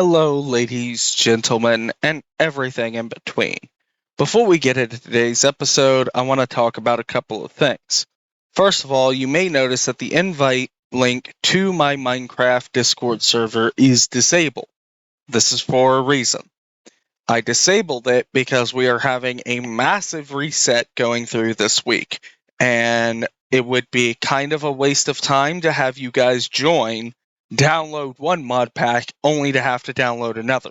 Hello, ladies, gentlemen, and everything in between. Before we get into today's episode, I want to talk about a couple of things. First of all, you may notice that the invite link to my Minecraft Discord server is disabled. This is for a reason. I disabled it because we are having a massive reset going through this week, and it would be kind of a waste of time to have you guys join, download one mod pack, only to have to download another.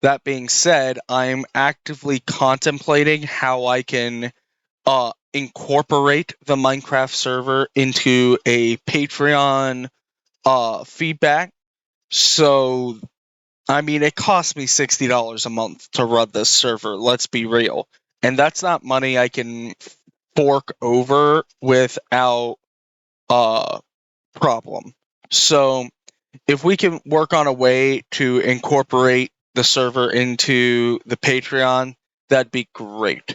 That being said, I'm actively contemplating how I can incorporate the Minecraft server into a Patreon feedback. So it costs me $60 a month to run this server, let's be real. And that's not money I can fork over without problem. So if we can work on a way to incorporate the server into the Patreon, that'd be great.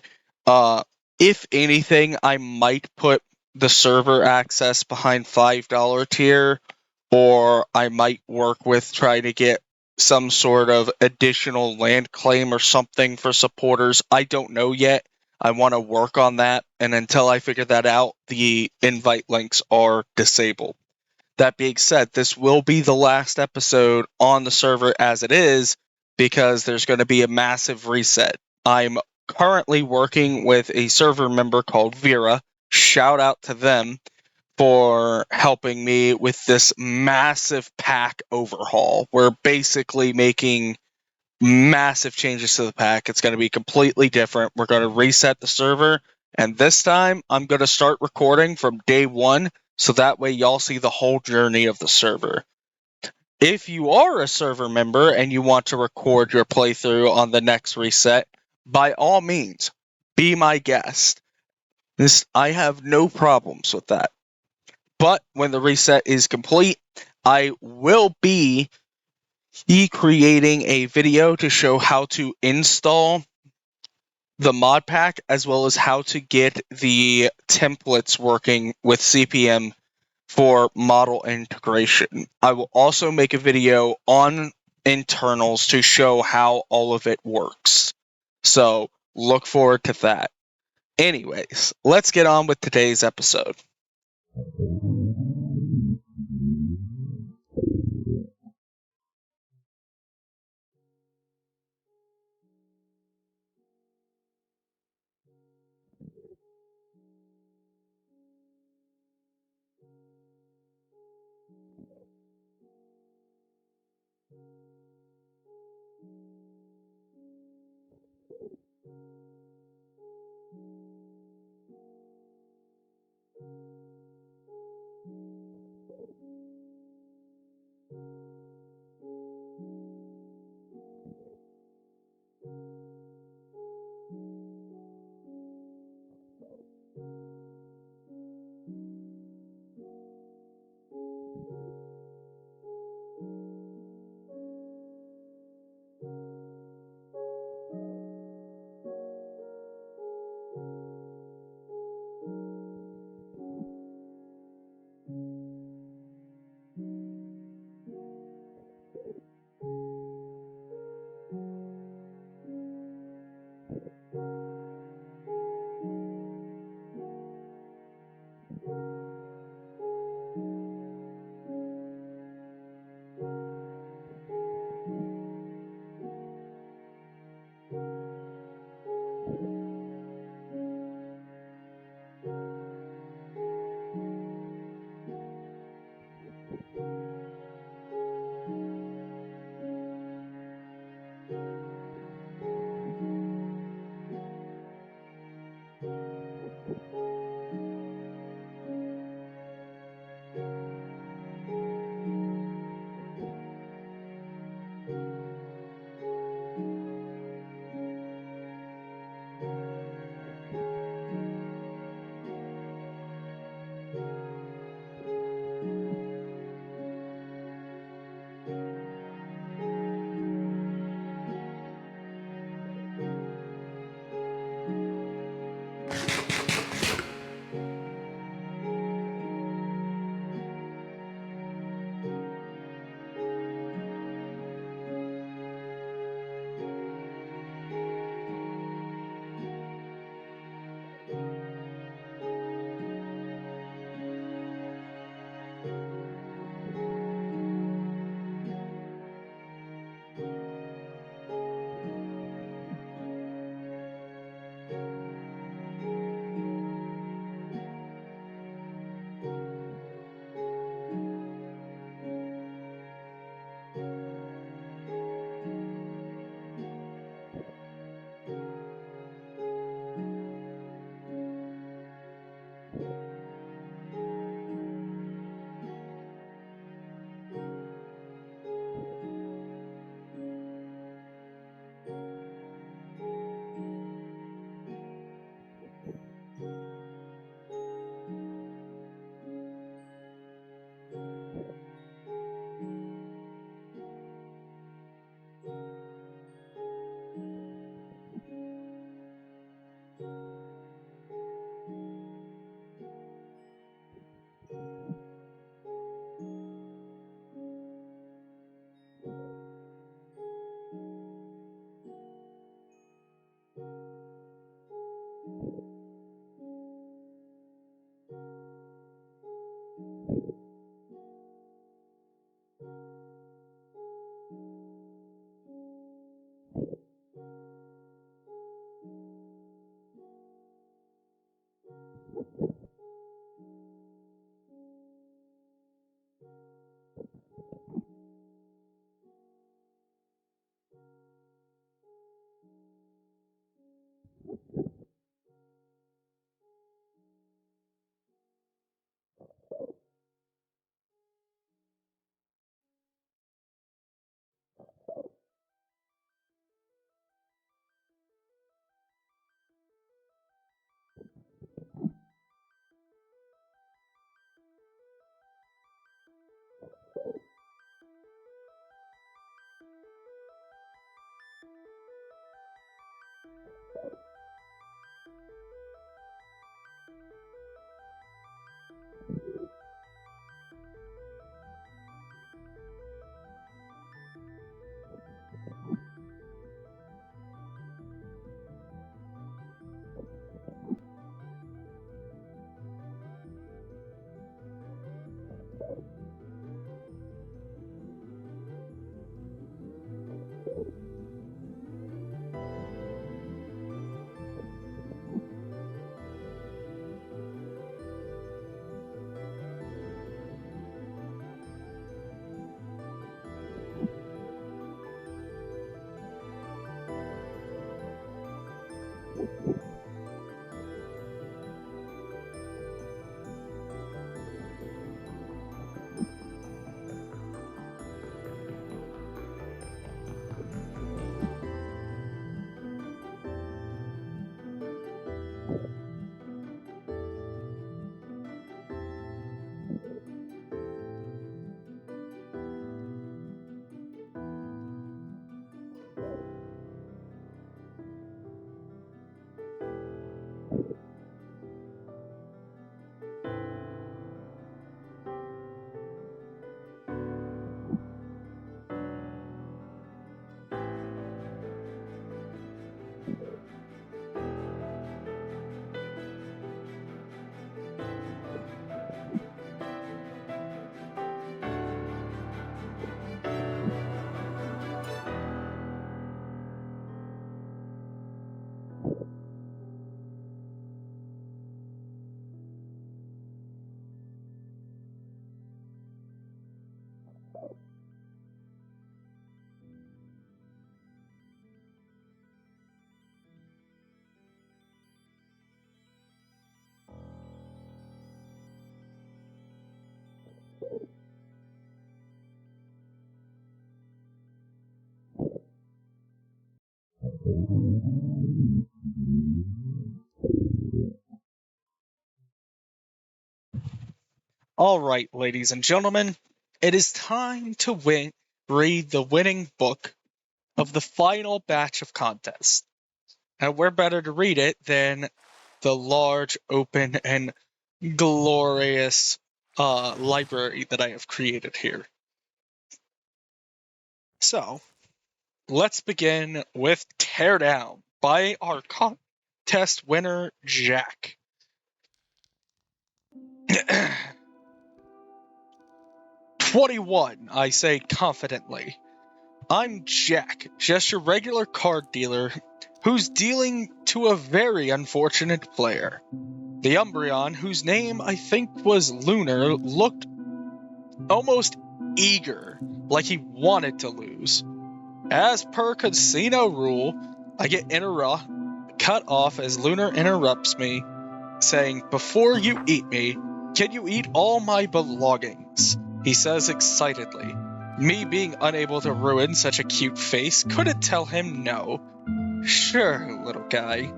If anything, I might put the server access behind $5 tier, or I might work with trying to get some sort of additional land claim or something for supporters. I don't know yet. I want to work on that, and until I figure that out, the invite links are disabled. That being said, this will be the last episode on the server as it is, because there's going to be a massive reset. I'm currently working with a server member called Vore. Shout out to them for helping me with this massive pack overhaul. We're basically making massive changes to the pack. It's going to be completely different. We're going to reset the server, and this time I'm going to start recording from day one, so that way y'all see the whole journey of the server. If you are a server member and you want to record your playthrough on the next reset, by all means, be my guest. I have no problems with that. But when the reset is complete, I will be creating a video to show how to install the mod pack, as well as how to get the templates working with CPM for model integration. I will also make a video on internals to show how all of it works. So look forward to that. Anyways, let's get on with today's episode. All right, ladies and gentlemen, it is time to read the winning book of the final batch of contests. And where better to read it than the large, open, and glorious library that I have created here. So, let's begin with Teardown by our contest winner, Jack. 21, I say confidently. I'm Jack, just your regular card dealer who's dealing to a very unfortunate player. The Umbreon, whose name I think was Lunar, looked almost eager, like he wanted to lose. As per casino rule, I get cut off as Lunar interrupts me, saying, "Before you eat me, can you eat all my belongings?" He says excitedly. Me being unable to ruin such a cute face couldn't tell him no. "Sure, little guy,"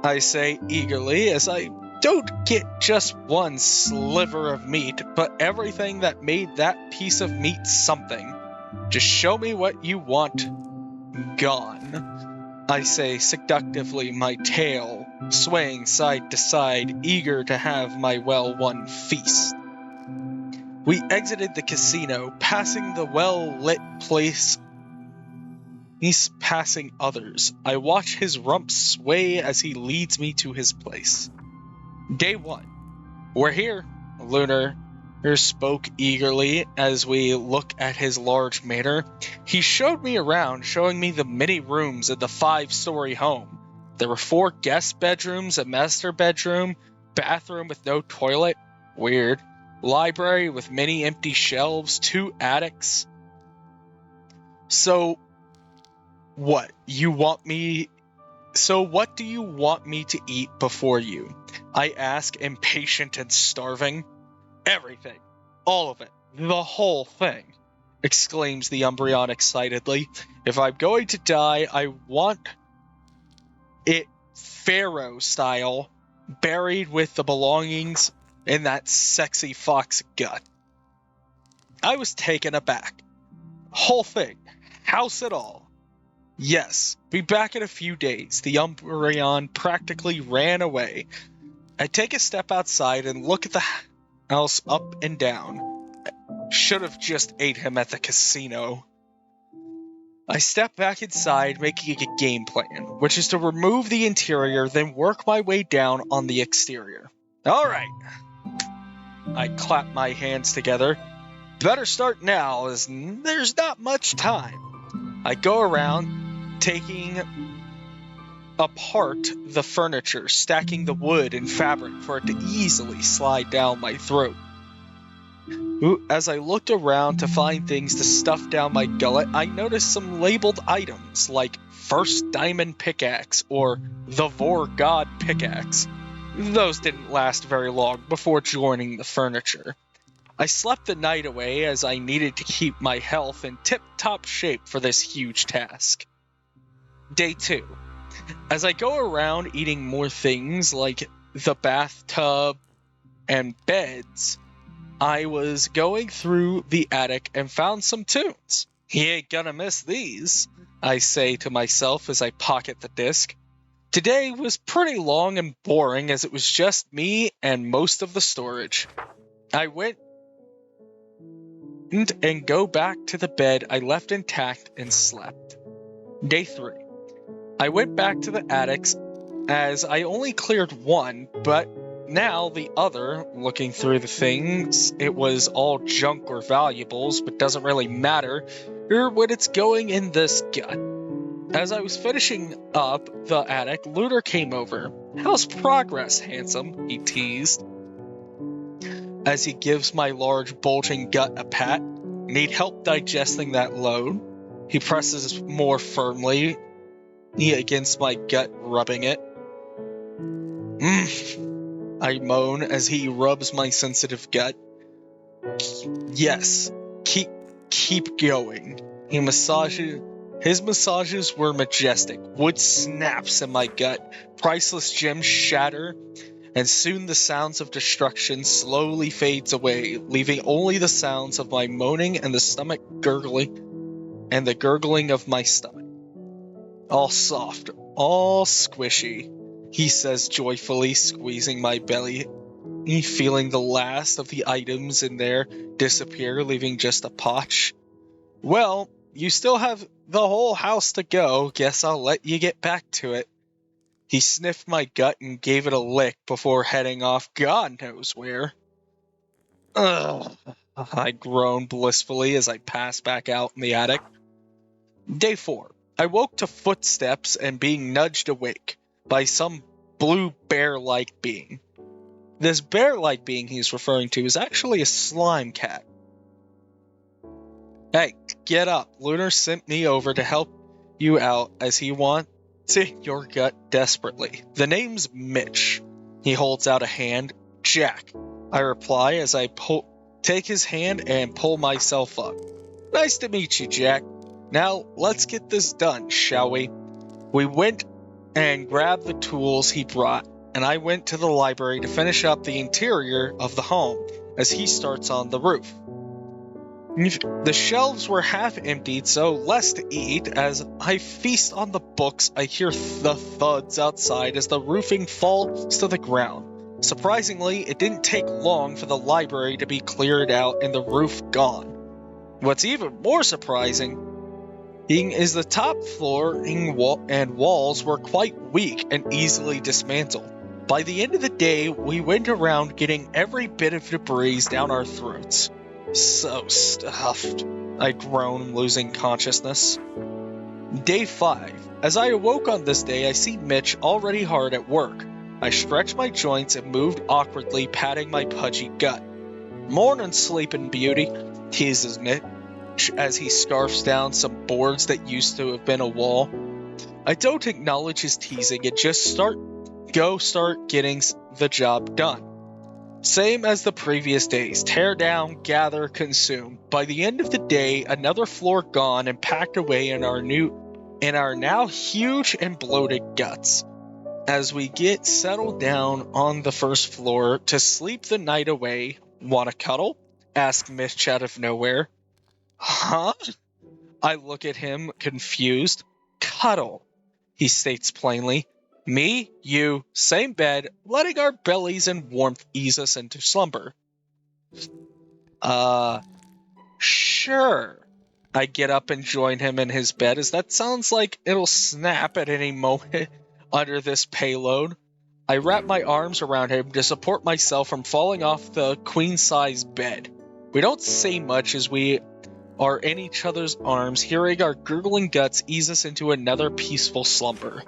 I say eagerly, as I don't get just one sliver of meat, but everything that made that piece of meat something. "Just show me what you want. Gone," I say seductively, my tail swaying side to side, eager to have my well-won feast. We exited the casino, passing the well-lit place. He's passing others. I watch his rump sway as he leads me to his place. Day 1. "We're here," Lunar spoke eagerly as we look at his large manor. He showed me around, showing me the many rooms of the 5-story home. There were 4 guest bedrooms, a master bedroom, Bathroom with no toilet? Weird. Library with many empty shelves, 2 attics. So, what do you want me to eat before you? I ask, impatient and starving. Everything. All of it. The whole thing, exclaims the Umbreon excitedly. If I'm going to die, I want it pharaoh style, buried with the belongings in that sexy fox gut. I was taken aback. Whole thing. House it all. Yes, be back in a few days. The Umbreon practically ran away. I take a step outside and look at the house up and down. Should have just ate him at the casino. I step back inside, making a game plan, which is to remove the interior, then work my way down on the exterior. Alright. I clap my hands together. Better start now, as there's not much time. I go around, taking apart the furniture, stacking the wood and fabric for it to easily slide down my throat. As I looked around to find things to stuff down my gullet, I noticed some labeled items like First Diamond Pickaxe or the Vore God Pickaxe. Those didn't last very long before joining the furniture. I slept the night away as I needed to keep my health in tip-top shape for this huge task. Day 2. As I go around eating more things like the bathtub and beds, I was going through the attic and found some tunes. He ain't gonna miss these, I say to myself as I pocket the disc. Today was pretty long and boring as it was just me and most of the storage. I went and go back to the bed I left intact and slept. Day 3. I went back to the attics as I only cleared one, but now the other, looking through the things, it was all junk or valuables, but doesn't really matter when it's going in this gut. As I was finishing up the attic, Lunar came over. How's progress, handsome? He teased. As he gives my large bulging gut a pat. Need help digesting that load? He presses more firmly against my gut, rubbing it. I moan as he rubs my sensitive gut. Yes, keep going. His massages were majestic. Wood snaps in my gut. Priceless gems shatter, and soon the sounds of destruction slowly fades away, leaving only the sounds of my moaning and the stomach gurgling, and the gurgling of my stomach. All soft, all squishy, he says joyfully, squeezing my belly, feeling the last of the items in there disappear, leaving just a potch. Well, you still have the whole house to go. Guess I'll let you get back to it. He sniffed my gut and gave it a lick before heading off God knows where. Ugh, I groan blissfully as I pass back out in the attic. Day 4. I woke to footsteps and being nudged awake by some blue bear-like being. This bear-like being he's referring to is actually a slime cat. Hey, get up. Lunar sent me over to help you out as he wants your gut desperately. The name's Mitch. He holds out a hand. Jack, I reply as I take his hand and pull myself up. Nice to meet you, Jack. Now, let's get this done, shall we? We went and grabbed the tools he brought, and I went to the library to finish up the interior of the home as he starts on the roof. The shelves were half emptied, so less to eat. As I feast on the books, I hear the thuds outside as the roofing falls to the ground. Surprisingly, it didn't take long for the library to be cleared out and the roof gone. What's even more surprising is the top floor and walls were quite weak and easily dismantled. By the end of the day, we went around getting every bit of debris down our throats. So stuffed, I groan, losing consciousness. Day 5. As I awoke on this day, I see Mitch already hard at work. I stretched my joints and moved awkwardly, patting my pudgy gut. "Mornin', sleeping beauty," teases Mitch as he scarfs down some boards that used to have been a wall. I don't acknowledge his teasing and just start getting the job done. Same as the previous days: tear down, gather, consume. By the end of the day, another floor gone and packed away in our now huge and bloated guts. As we get settled down on the first floor to sleep the night away, "Want a cuddle?" asks Mitch out of nowhere. "Huh?" I look at him, confused. "Cuddle," he states plainly. "Me, you, same bed, letting our bellies and warmth ease us into slumber." Sure. I get up and join him in his bed, as that sounds like it'll snap at any moment under this payload. I wrap my arms around him to support myself from falling off the queen-size bed. We don't say much as we are in each other's arms, hearing our gurgling guts ease us into another peaceful slumber.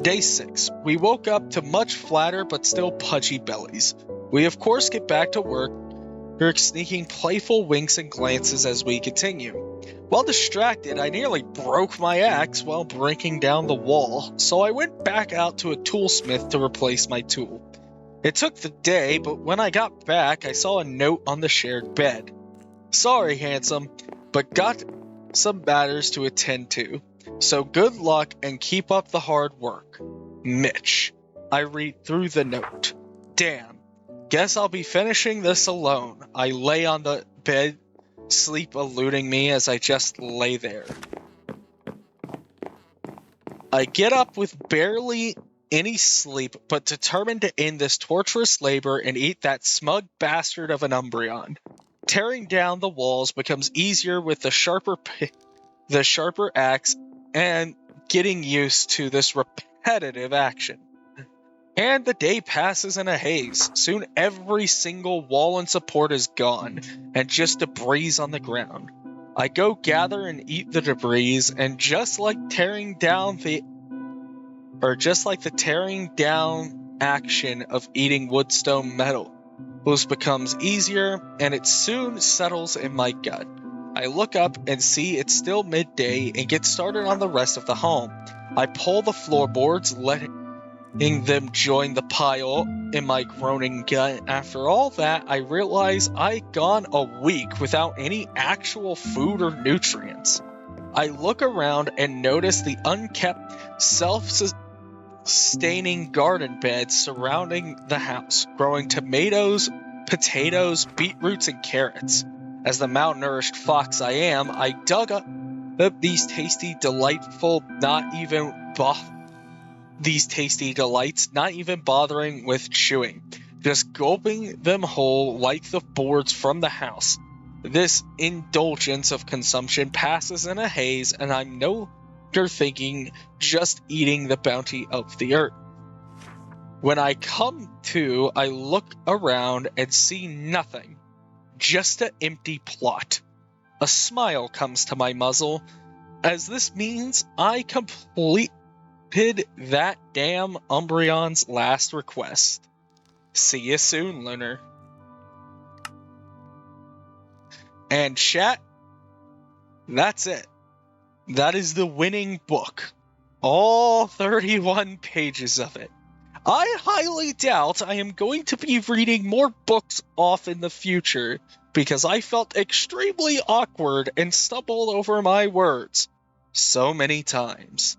Day 6. We woke up to much flatter but still pudgy bellies. We of course get back to work, sneaking playful winks and glances as we continue. While distracted, I nearly broke my axe while breaking down the wall, so I went back out to a toolsmith to replace my tool. It took the day, but when I got back, I saw a note on the shared bed. "Sorry, handsome, but got some matters to attend to. So good luck and keep up the hard work. Mitch." I read through the note. Damn. Guess I'll be finishing this alone. I lay on the bed, sleep eluding me as I just lay there. I get up with barely any sleep, but determined to end this torturous labor and eat that smug bastard of an Umbreon. Tearing down the walls becomes easier with the sharper axe and getting used to this repetitive action. And the day passes in a haze. Soon every single wall and support is gone, and just debris on the ground. I go gather and eat the debris, and just like the tearing down action of eating woodstone metal, becomes easier, and it soon settles in my gut. I look up and see it's still midday and get started on the rest of the home. I pull the floorboards, letting them join the pile in my groaning gut. After all that, I realize I'd gone a week without any actual food or nutrients. I look around and notice the unkept, self-sustaining garden beds surrounding the house, growing tomatoes, potatoes, beetroots, and carrots. As the malnourished fox I am, I dug up these tasty delights, not even bothering with chewing, just gulping them whole like the boards from the house. This indulgence of consumption passes in a haze, and I'm no longer thinking, just eating the bounty of the earth. When I come to, I look around and see nothing, just an empty plot. A smile comes to my muzzle, as this means I completed that damn Umbreon's last request. See you soon, Lunar. And chat, that's it. That is the winning book. All 31 pages of it. I highly doubt I am going to be reading more books off in the future, because I felt extremely awkward and stumbled over my words so many times.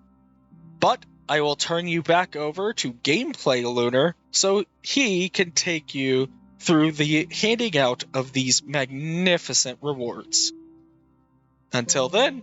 But I will turn you back over to Gameplay Lunar so he can take you through the handing out of these magnificent rewards. Until then.